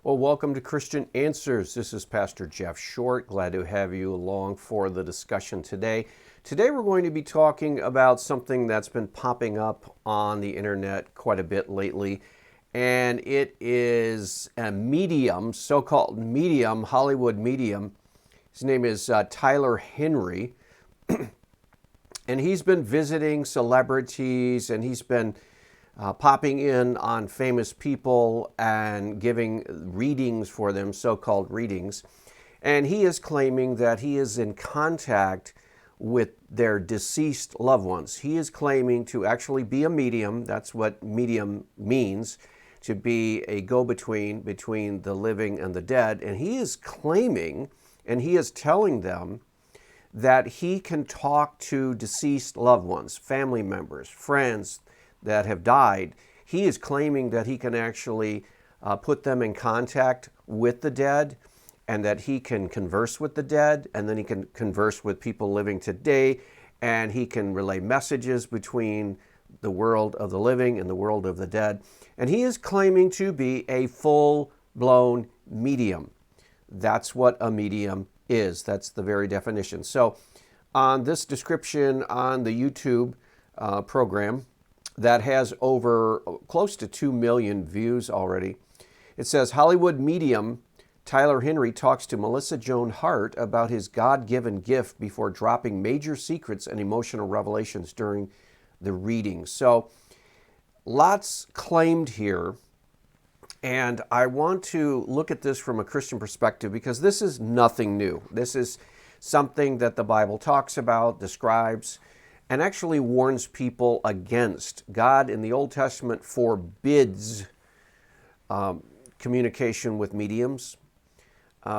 Well, welcome to Christian Answers. This is Pastor Jeff Short. Glad to have you along for the discussion today. Today we're going to be talking about something that's been popping up on the internet quite a bit lately, and it is a medium, so-called medium, Hollywood medium. His name is Tyler Henry, and he's been visiting celebrities, and he's been popping in on famous people and giving readings for them, so-called readings. And he is claiming that he is in contact with their deceased loved ones. He is claiming to actually be a medium. That's what medium means, to be a go-between between the living and the dead. And he is claiming, and he is telling them, that he can talk to deceased loved ones, family members, friends that have died. He is claiming that he can actually put them in contact with the dead, and that he can converse with the dead, and then he can converse with people living today, and he can relay messages between the world of the living and the world of the dead. And he is claiming to be a full-blown medium. That's what a medium is. That's the very definition. So on this description on the YouTube program, that has over close to 2 million views already. It says, Hollywood medium Tyler Henry talks to Melissa Joan Hart about his God-given gift before dropping major secrets and emotional revelations during the reading. So lots claimed here, and I want to look at this from a Christian perspective because this is nothing new. This is something that the Bible talks about, describes, and actually warns people against. God in the Old Testament forbids communication with mediums.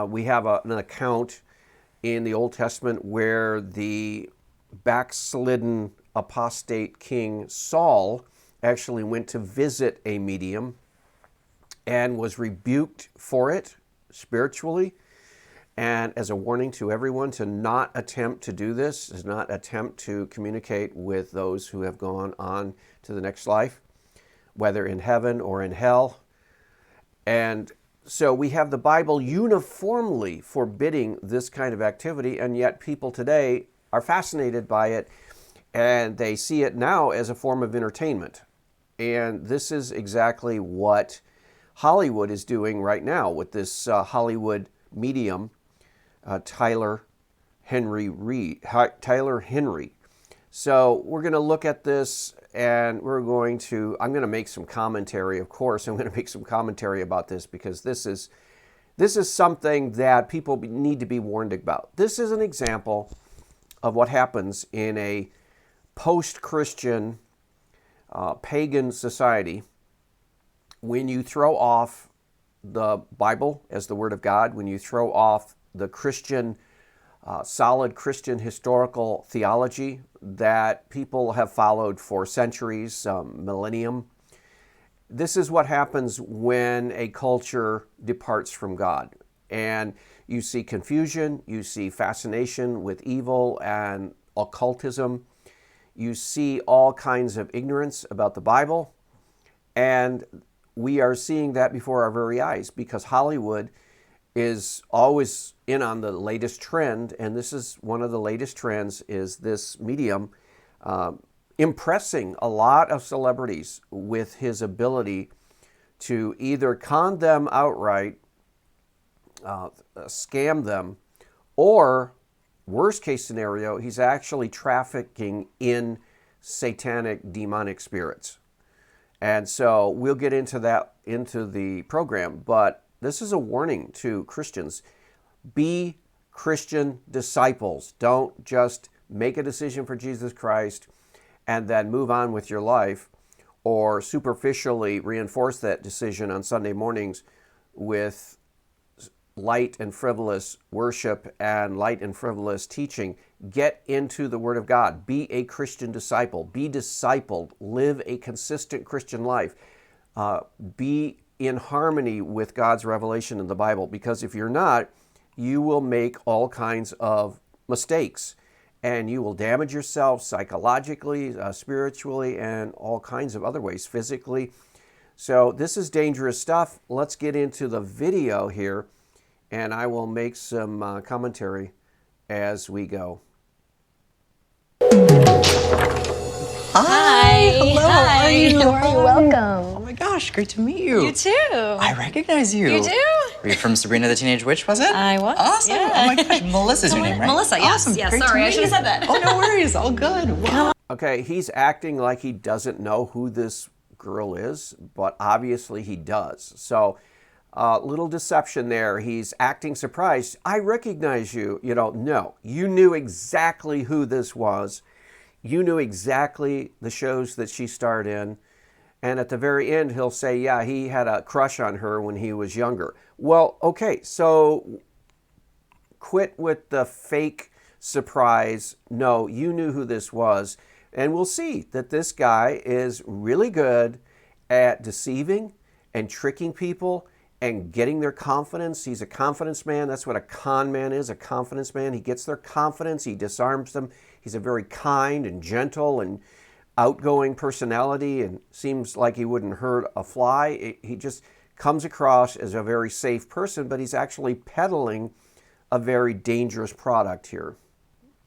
We have an account in the Old Testament where the backslidden apostate king Saul actually went to visit a medium and was rebuked for it spiritually, and as a warning to everyone to not attempt to do this, is not attempt to communicate with those who have gone on to the next life, whether in heaven or in hell. And so we have the Bible uniformly forbidding this kind of activity, and yet people today are fascinated by it, and they see it now as a form of entertainment. And this is exactly what Hollywood is doing right now with this Hollywood medium, Tyler Henry. So we're going to look at this, and I'm going to make some commentary, of course. I'm going to make some commentary about this because this is something that people need to be warned about. This is an example of what happens in a post-Christian pagan society when you throw off the Bible as the Word of God, when you throw off the Christian, solid Christian historical theology that people have followed for centuries, millennium. This is what happens when a culture departs from God. And you see confusion, you see fascination with evil and occultism, you see all kinds of ignorance about the Bible, and we are seeing that before our very eyes because Hollywood is always in on the latest trend, and this is one of the latest trends, is this medium impressing a lot of celebrities with his ability to either con them outright, scam them, or worst case scenario, he's actually trafficking in satanic demonic spirits. And so we'll get into that into the program, but this is a warning to Christians. Be Christian disciples. Don't just make a decision for Jesus Christ and then move on with your life, or superficially reinforce that decision on Sunday mornings with light and frivolous worship and light and frivolous teaching. Get into the Word of God. Be a Christian disciple. Be discipled. Live a consistent Christian life. Be in harmony with God's revelation in the Bible, because if you're not, you will make all kinds of mistakes, and you will damage yourself psychologically, spiritually, and all kinds of other ways, physically. So this is dangerous stuff. Let's get into the video here, and I will make some commentary as we go. Hi. Hello. Hi. How are you? How are you? Welcome. Oh my gosh, great to meet you. You too. I recognize you. You do? Were you from Sabrina the Teenage Witch, was it? I was. Awesome. Yeah. Oh my gosh, Melissa's your name, right? Melissa, yes. Awesome. Yes, Great to sorry, I meet should have you. said that. Oh, no worries. All good. Wow. Okay, he's acting like he doesn't know who this girl is, but obviously he does. So, little deception there. He's acting surprised. I recognize you. You know, no, you knew exactly who this was. You knew exactly the shows that she starred in. And at the very end, he'll say, yeah, he had a crush on her when he was younger. Well, okay, so quit with the fake surprise. No, you knew who this was. And we'll see that this guy is really good at deceiving and tricking people and getting their confidence. He's a confidence man. That's what a con man is, a confidence man. He gets their confidence. He disarms them. He's a very kind and gentle and outgoing personality and seems like he wouldn't hurt a fly. He just comes across as a very safe person, but he's actually peddling a very dangerous product here.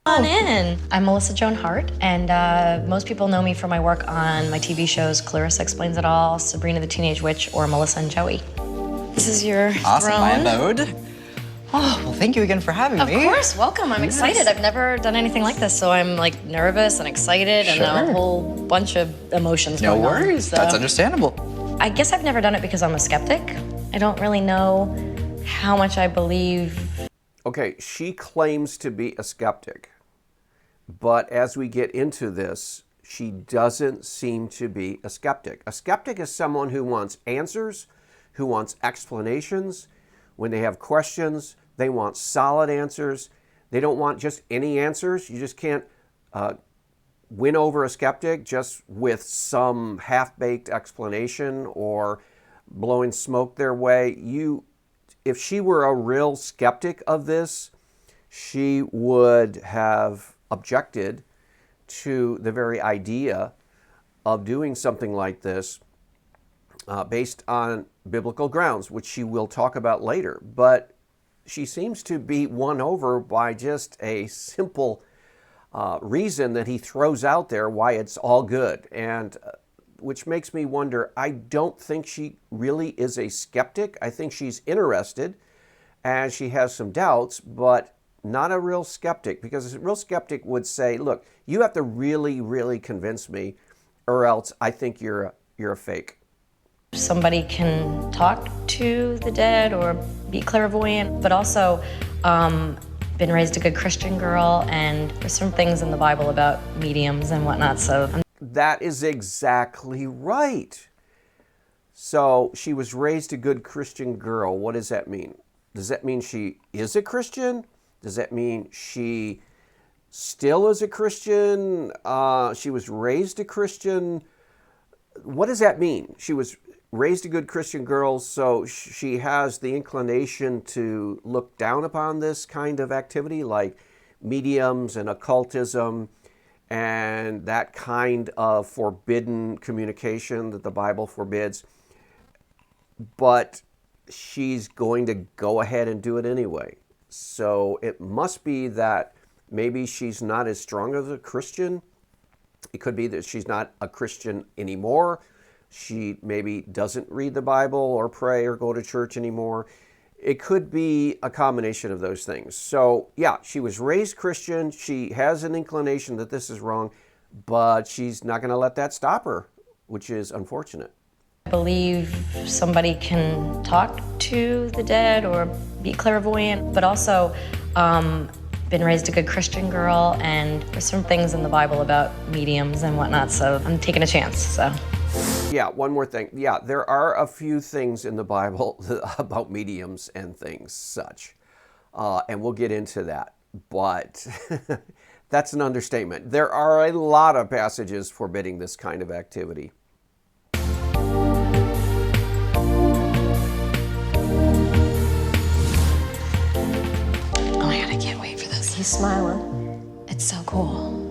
Come on in. I'm Melissa Joan Hart, and most people know me for my work on my TV shows Clarissa Explains It All, Sabrina the Teenage Witch, or Melissa and Joey. This is your Awesome. throne. My abode. Oh, well, thank you again for having me. Of course, welcome. I'm excited. I've never done anything like this, so I'm like nervous and excited and a whole bunch of emotions No going on. worries. So. That's understandable. I guess I've never done it because I'm a skeptic. I don't really know how much I believe. Okay, she claims to be a skeptic, but as we get into this, she doesn't seem to be a skeptic. A skeptic is someone who wants answers, who wants explanations. When they have questions, they want solid answers. They don't want just any answers. You just can't win over a skeptic just with some half-baked explanation or blowing smoke their way. If she were a real skeptic of this, she would have objected to the very idea of doing something like this based on biblical grounds, which she will talk about later. But she seems to be won over by just a simple reason that he throws out there why it's all good. And which makes me wonder, I don't think she really is a skeptic. I think she's interested and she has some doubts, but not a real skeptic, because a real skeptic would say, look, you have to really, really convince me or else I think you're a fake. Somebody can talk to the dead or be clairvoyant, but also been raised a good Christian girl, and there's some things in the Bible about mediums and whatnot, so. That is exactly right. So she was raised a good Christian girl. What does that mean? Does that mean she is a Christian? Does that mean she still is a Christian? She was raised a Christian? What does that mean? She was raised a good Christian girl, so she has the inclination to look down upon this kind of activity like mediums and occultism and that kind of forbidden communication that the Bible forbids. But she's going to go ahead and do it anyway. So it must be that maybe she's not as strong as a Christian. It could be that she's not a Christian anymore. She maybe doesn't read the Bible or pray or go to church anymore. It could be a combination of those things. So yeah, she was raised Christian. She has an inclination that this is wrong, but she's not going to let that stop her, which is unfortunate. I believe somebody can talk to the dead or be clairvoyant, but also been raised a good Christian girl, and there's some things in the Bible about mediums and whatnot, so I'm taking a chance, so. Yeah, one more thing. Yeah, there are a few things in the Bible about mediums and things such, and we'll get into that, but that's an understatement. There are a lot of passages forbidding this kind of activity. Oh my God, I can't wait for this. He's smiling. It's so cool.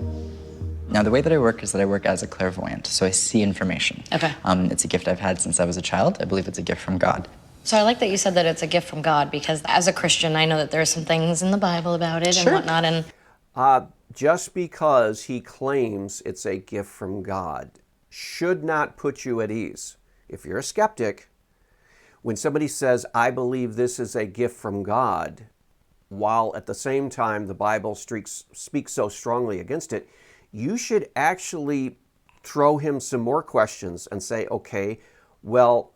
Now, the way that I work is that I work as a clairvoyant, so I see information. Okay. It's a gift I've had since I was a child. I believe it's a gift from God. So I like that you said that it's a gift from God, because as a Christian, I know that there are some things in the Bible about it Sure. and whatnot. And Just because he claims it's a gift from God should not put you at ease. If you're a skeptic, when somebody says, I believe this is a gift from God, while at the same time the Bible speaks so strongly against it, you should actually throw him some more questions and say, okay, well,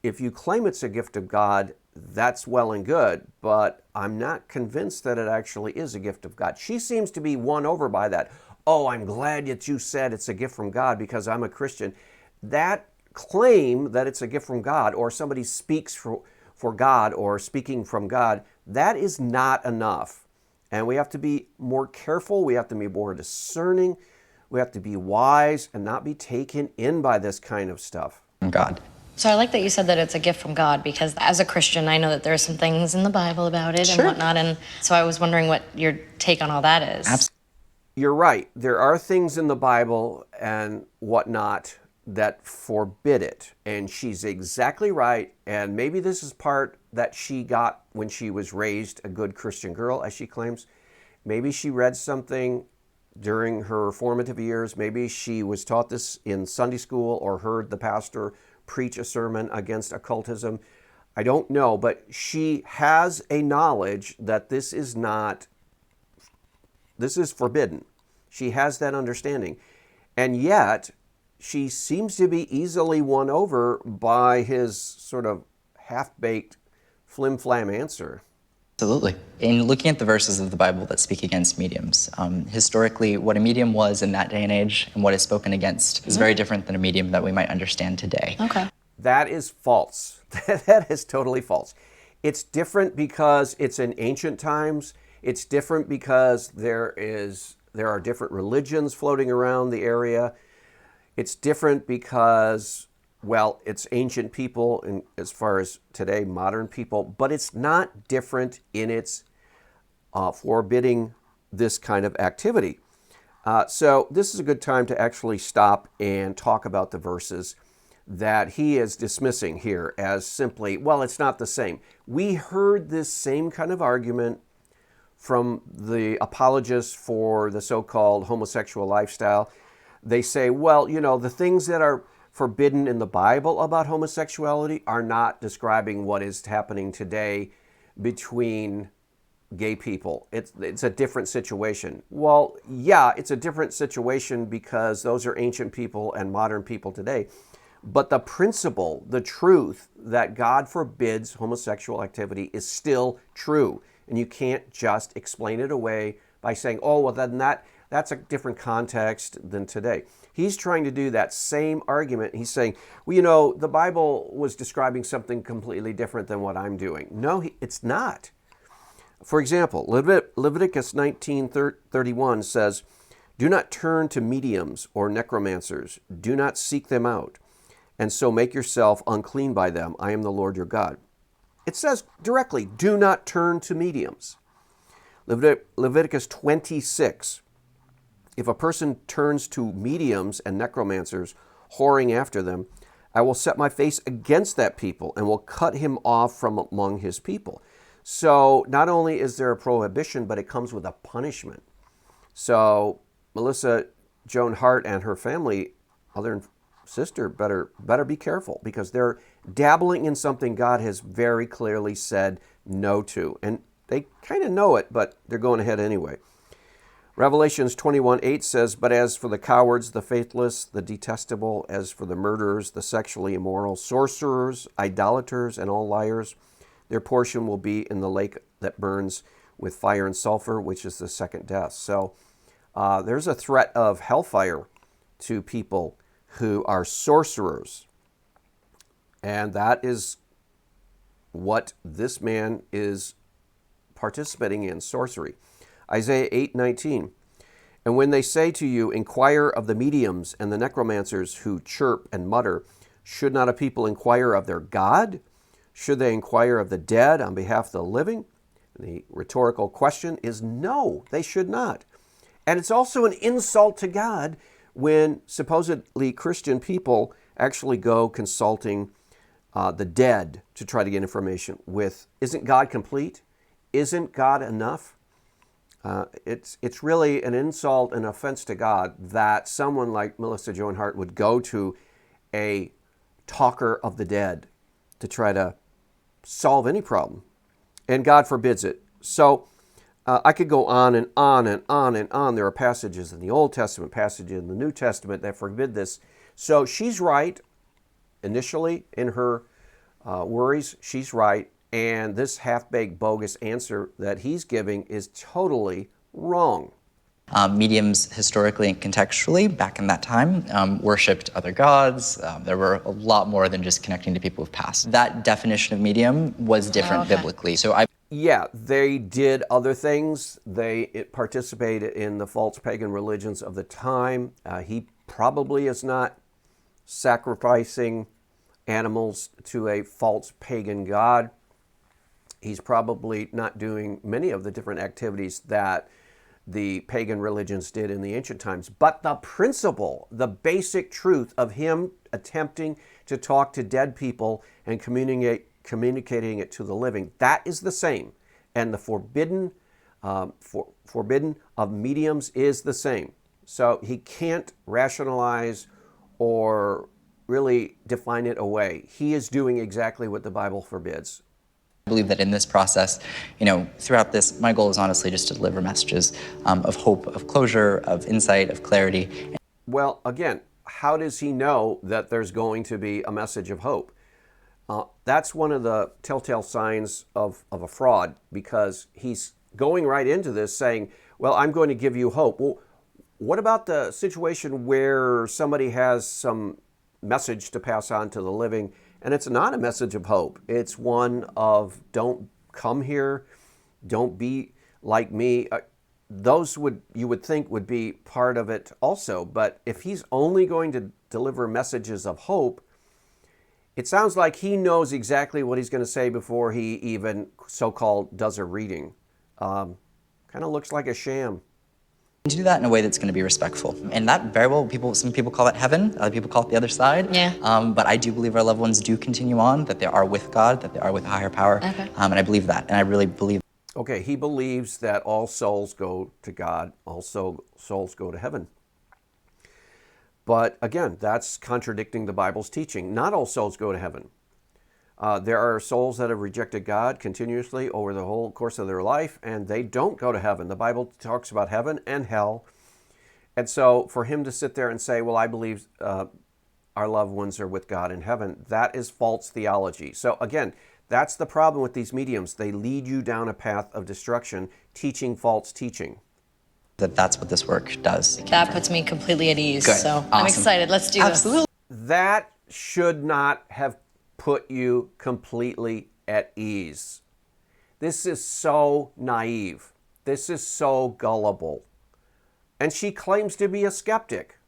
if you claim it's a gift of God, that's well and good, but I'm not convinced that it actually is a gift of God. She seems to be won over by that. Oh, I'm glad that you said it's a gift from God because I'm a Christian. That claim that it's a gift from God, or somebody speaks for God or speaking from God, that is not enough. And we have to be more careful. We have to be more discerning. We have to be wise and not be taken in by this kind of stuff. From God. so I like that you said that it's a gift from God, because as a Christian, I know that there are some things in the Bible about it Sure. and whatnot. And so I was wondering what your take on all that is. Absolutely. You're right. There are things in the Bible and whatnot that forbid it. And she's exactly right. And maybe this is part that she got when she was raised a good Christian girl, as she claims. Maybe she read something during her formative years. Maybe she was taught this in Sunday school or heard the pastor preach a sermon against occultism. I don't know, but she has a knowledge that this is forbidden. She has that understanding. And yet, she seems to be easily won over by his sort of half-baked flim-flam answer. Absolutely. In looking at the verses of the Bible that speak against mediums, historically, what a medium was in that day and age and what is spoken against is very different than a medium that we might understand today. Okay. That is false. That is totally false. It's different because it's in ancient times. It's different because there are different religions floating around the area. It's different because, well, it's ancient people and as far as today, modern people, but it's not different in its forbidding this kind of activity. So this is a good time to actually stop and talk about the verses that he is dismissing here as simply, well, it's not the same. We heard this same kind of argument from the apologists for the so-called homosexual lifestyle. They say, well, the things that are forbidden in the Bible about homosexuality are not describing what is happening today between gay people. It's a different situation. Well, yeah, it's a different situation because those are ancient people and modern people today. But the principle, the truth that God forbids homosexual activity is still true. And you can't just explain it away by saying, oh, well, then that's a different context than today. He's trying to do that same argument. He's saying, well, the Bible was describing something completely different than what I'm doing. No, it's not. For example, Leviticus 19:31 says, do not turn to mediums or necromancers. Do not seek them out, and so make yourself unclean by them. I am the Lord your God. It says directly, do not turn to mediums. Leviticus 26, if a person turns to mediums and necromancers, whoring after them, I will set my face against that people and will cut him off from among his people. So not only is there a prohibition, but it comes with a punishment. So Melissa, Joan Hart, and her family, mother and sister, better be careful, because they're dabbling in something God has very clearly said no to. And they kind of know it, but they're going ahead anyway. Revelations 21:8 says, but as for the cowards, the faithless, the detestable, as for the murderers, the sexually immoral, sorcerers, idolaters, and all liars, their portion will be in the lake that burns with fire and sulfur, which is the second death. So there's a threat of hellfire to people who are sorcerers. And that is what this man is participating in, sorcery. Isaiah 8:19. And when they say to you, inquire of the mediums and the necromancers who chirp and mutter, should not a people inquire of their God? Should they inquire of the dead on behalf of the living? And the rhetorical question is no, they should not. And it's also an insult to God when supposedly Christian people actually go consulting the dead to try to get information with, isn't God complete? Isn't God enough? It's really an insult and offense to God that someone like Melissa Joan Hart would go to a talker of the dead to try to solve any problem. And God forbids it. So I could go on and on and on and on. There are passages in the Old Testament, passages in the New Testament that forbid this. So she's right initially in her worries. She's right. And this half-baked, bogus answer that he's giving is totally wrong. Mediums, historically and contextually, back in that time, worshipped other gods. There were a lot more than just connecting to people who've passed. That definition of medium was different biblically. Yeah, they did other things. They participated in the false pagan religions of the time. He probably is not sacrificing animals to a false pagan god. He's probably not doing many of the different activities that the pagan religions did in the ancient times. But the principle, the basic truth of him attempting to talk to dead people and communicating it to the living, that is the same. And the forbidden of mediums is the same. So he can't rationalize or really define it away. He is doing exactly what the Bible forbids. I believe that in this process, throughout this, my goal is honestly just to deliver messages of hope, of closure, of insight, of clarity. Well, again, how does he know that there's going to be a message of hope? That's one of the telltale signs of a fraud, because he's going right into this saying, well, I'm going to give you hope. Well, what about the situation where somebody has some message to pass on to the living, and it's not a message of hope? It's one of, don't come here, don't be like me. Those you would think would be part of it also. But if he's only going to deliver messages of hope, it sounds like he knows exactly what he's going to say before he even so-called does a reading. Kind of looks like a sham. To do that in a way that's going to be respectful. And that very well, some people call it heaven, other people call it the other side. Yeah. But I do believe our loved ones do continue on, that they are with God, that they are with a higher power. Okay. And I believe that. And I really believe. Okay, he believes that all souls go to God, all souls go to heaven. But again, that's contradicting the Bible's teaching. Not all souls go to heaven. There are souls that have rejected God continuously over the whole course of their life, and they don't go to heaven. The Bible talks about heaven and hell. And so for him to sit there and say, well, I believe our loved ones are with God in heaven, that is false theology. So again, that's the problem with these mediums. They lead you down a path of destruction, teaching false teaching. That's what this work does. That puts me completely at ease. Good. So Awesome. I'm excited. Let's do Absolutely. That should not have put you completely at ease. This is so naive. This is so gullible. And she claims to be a skeptic.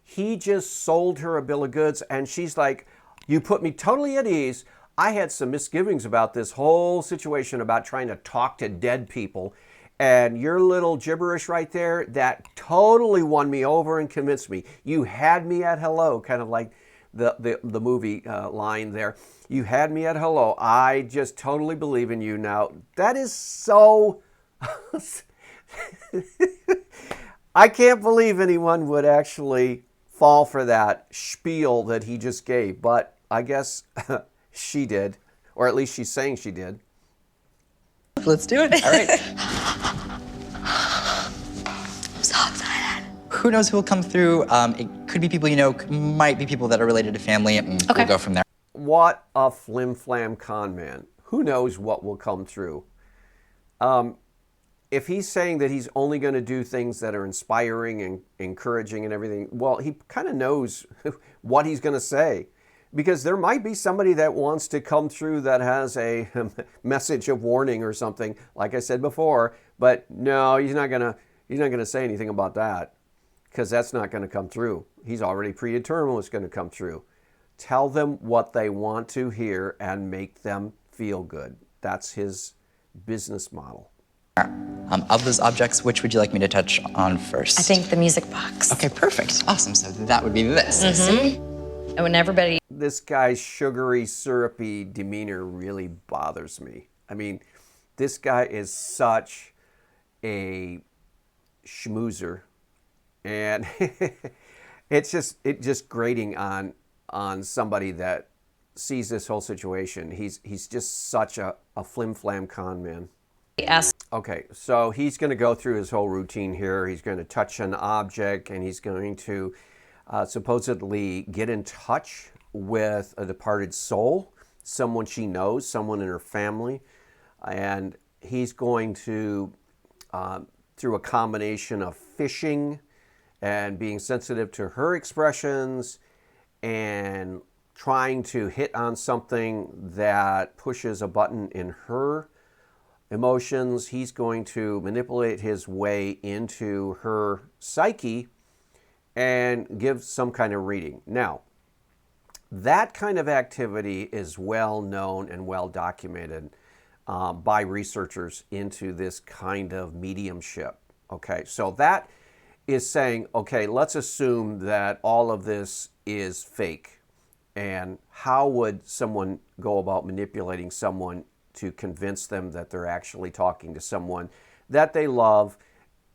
He just sold her a bill of goods, and she's like, you put me totally at ease. I had some misgivings about this whole situation about trying to talk to dead people. And your little gibberish right there, that totally won me over and convinced me. You had me at hello, kind of like the movie line there. You had me at hello. I just totally believe in you now. That is so... I can't believe anyone would actually fall for that spiel that he just gave. But I guess she did, or at least she's saying she did. Let's do it. All right. I'm so excited. Who knows who will come through? It could be people you know, might be people that are related to family, and Okay. we'll go from there. What a flim-flam con man. Who knows what will come through? If he's saying that he's only going to do things that are inspiring and encouraging and everything, well, he kind of knows what he's going to say. Because there might be somebody that wants to come through that has a message of warning or something, like I said before. But no, he's not gonna say anything about that, because that's not going to come through. He's already predetermined what's going to come through. Tell them what they want to hear and make them feel good. That's his business model. Of those objects, which would you like me to touch on first? I think the music box. Okay, perfect. Awesome. So that would be this. I see. And when everybody This guy's sugary, syrupy demeanor really bothers me. I mean, this guy is such a schmoozer, and it's just grating on somebody that sees this whole situation. He's just such a flim-flam con man. ask Okay, so he's going to go through his whole routine here. He's going to touch an object, and he's going to supposedly get in touch with a departed soul, someone she knows, someone in her family, and he's going to, through a combination of fishing and being sensitive to her expressions and trying to hit on something that pushes a button in her emotions, he's going to manipulate his way into her psyche and give some kind of reading. Now, that kind of activity is well known and well documented by researchers into this kind of mediumship. Okay, so that is saying, okay, let's assume that all of this is fake. And how would someone go about manipulating someone to convince them that they're actually talking to someone that they love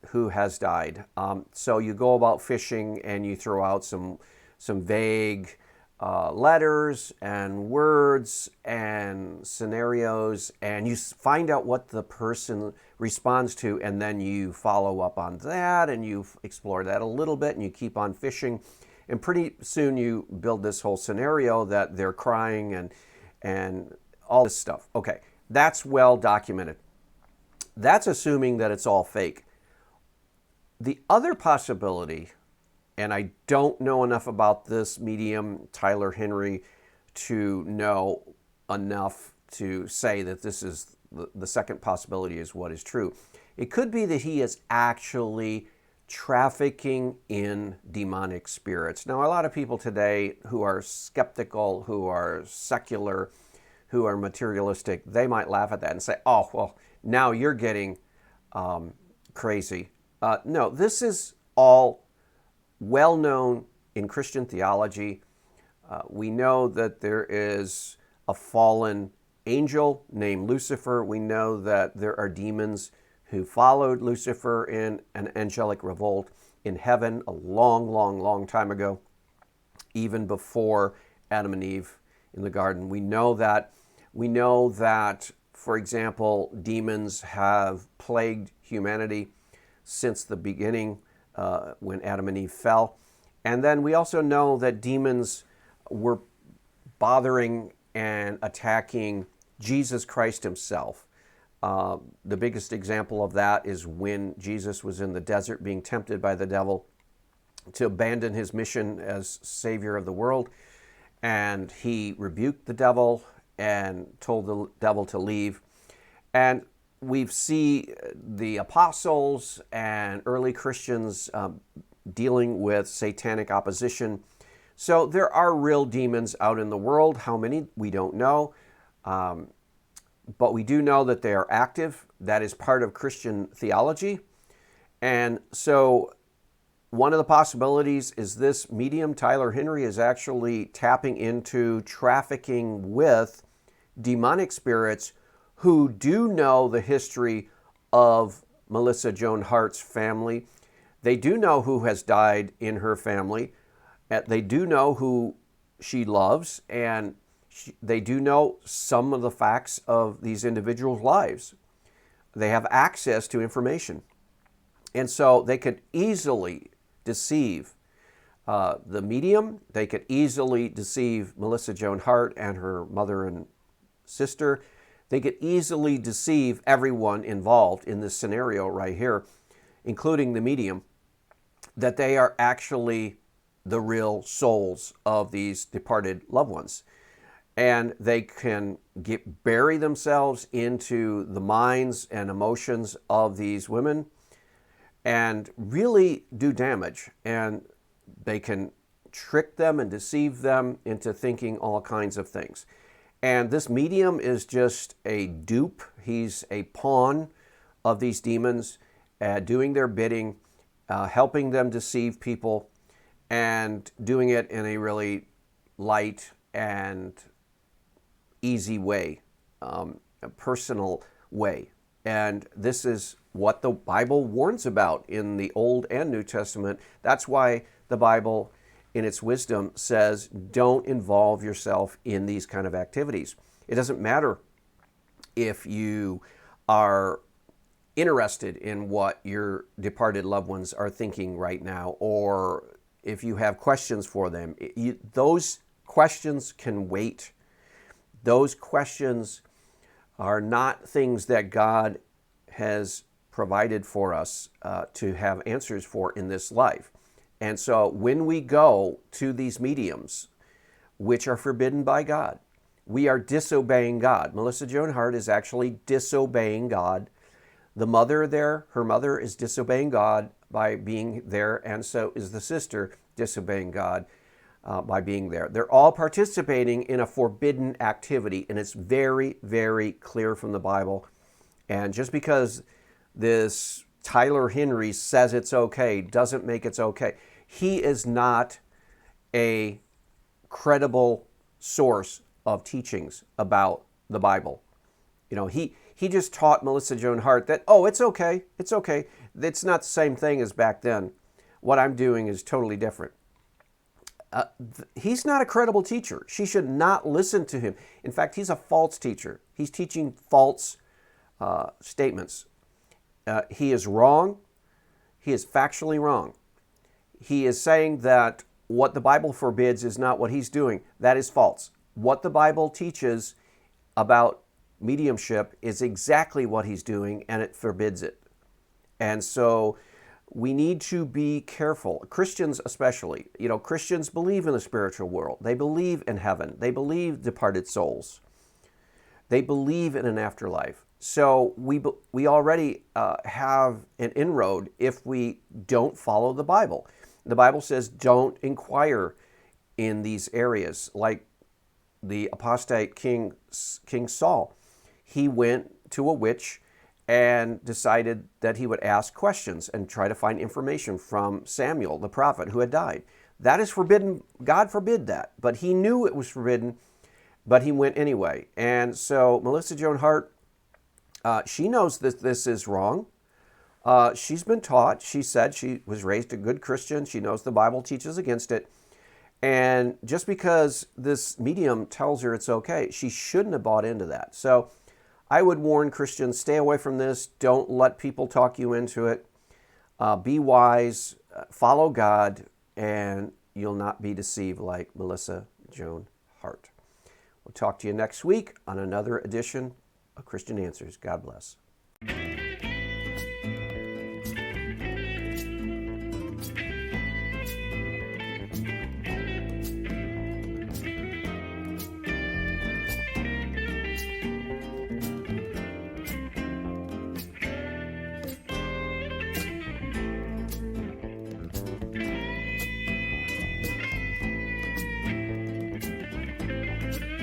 who has died? So you go about fishing and you throw out some vague letters and words and scenarios, and you find out what the person responds to, and then you follow up on that and you explore that a little bit and you keep on fishing, and pretty soon you build this whole scenario that they're crying and all this stuff. Okay, that's well documented. That's assuming that it's all fake. The other possibility, and I don't know enough about this medium, Tyler Henry, to know enough to say that this is the second possibility is what is true. It could be that he is actually trafficking in demonic spirits. Now, a lot of people today who are skeptical, who are secular, who are materialistic, they might laugh at that and say, oh, well, now you're getting crazy. No, this is all well known in Christian theology. We know that there is a fallen angel named Lucifer. We know that there are demons who followed Lucifer in an angelic revolt in heaven a long, long, long time ago, even before Adam and Eve in the garden. We know that, for example, demons have plagued humanity since the beginning, when Adam and Eve fell. And then we also know that demons were bothering and attacking Jesus Christ himself. The biggest example of that is when Jesus was in the desert being tempted by the devil to abandon his mission as Savior of the world. And he rebuked the devil and told the devil to leave. And we see the apostles and early Christians dealing with satanic opposition. So there are real demons out in the world. How many, we don't know. But we do know that they are active. That is part of Christian theology. And so one of the possibilities is this medium, Tyler Henry, is actually tapping into trafficking with demonic spirits who do know the history of Melissa Joan Hart's family. They do know who has died in her family. They do know who she loves, and they do know some of the facts of these individuals' lives. They have access to information. And so they could easily deceive the medium. They could easily deceive Melissa Joan Hart and her mother and sister. They could easily deceive everyone involved in this scenario right here, including the medium, that they are actually the real souls of these departed loved ones. And they can bury themselves into the minds and emotions of these women and really do damage. And they can trick them and deceive them into thinking all kinds of things. And this medium is just a dupe. He's a pawn of these demons, doing their bidding, helping them deceive people, and doing it in a really light and easy way, a personal way. And this is what the Bible warns about in the Old and New Testament. That's why the Bible, in its wisdom, says don't involve yourself in these kind of activities. It doesn't matter if you are interested in what your departed loved ones are thinking right now, or if you have questions for them. Those questions can wait. Those questions are not things that God has provided for us to have answers for in this life. And so when we go to these mediums, which are forbidden by God, we are disobeying God. Melissa Joan Hart is actually disobeying God. The mother there, her mother is disobeying God by being there, and so is the sister disobeying God by being there. They're all participating in a forbidden activity, and it's very, very clear from the Bible. And just because this Tyler Henry says it's okay doesn't make it okay. He is not a credible source of teachings about the Bible. You know, he just taught Melissa Joan Hart that, oh, it's okay. It's not the same thing as back then. What I'm doing is totally different. He's not a credible teacher. She should not listen to him. In fact, he's a false teacher. He's teaching false statements. He is wrong. He is factually wrong. He is saying that what the Bible forbids is not what he's doing. That is false. What the Bible teaches about mediumship is exactly what he's doing, and it forbids it. And so we need to be careful. Christians especially. You know, Christians believe in the spiritual world. They believe in heaven. They believe departed souls. They believe in an afterlife. So we already have an inroad if we don't follow the Bible. The Bible says don't inquire in these areas, like the apostate King Saul. He went to a witch and decided that he would ask questions and try to find information from Samuel, the prophet who had died. That is forbidden. God forbid that. But he knew it was forbidden, but he went anyway. And so Melissa Joan Hart, she knows that this is wrong. She's been taught. She said she was raised a good Christian. She knows the Bible teaches against it. And just because this medium tells her it's okay, she shouldn't have bought into that. So I would warn Christians, stay away from this. Don't let people talk you into it. Be wise, follow God, and you'll not be deceived like Melissa Joan Hart. We'll talk to you next week on another edition of Christian Answers. God bless.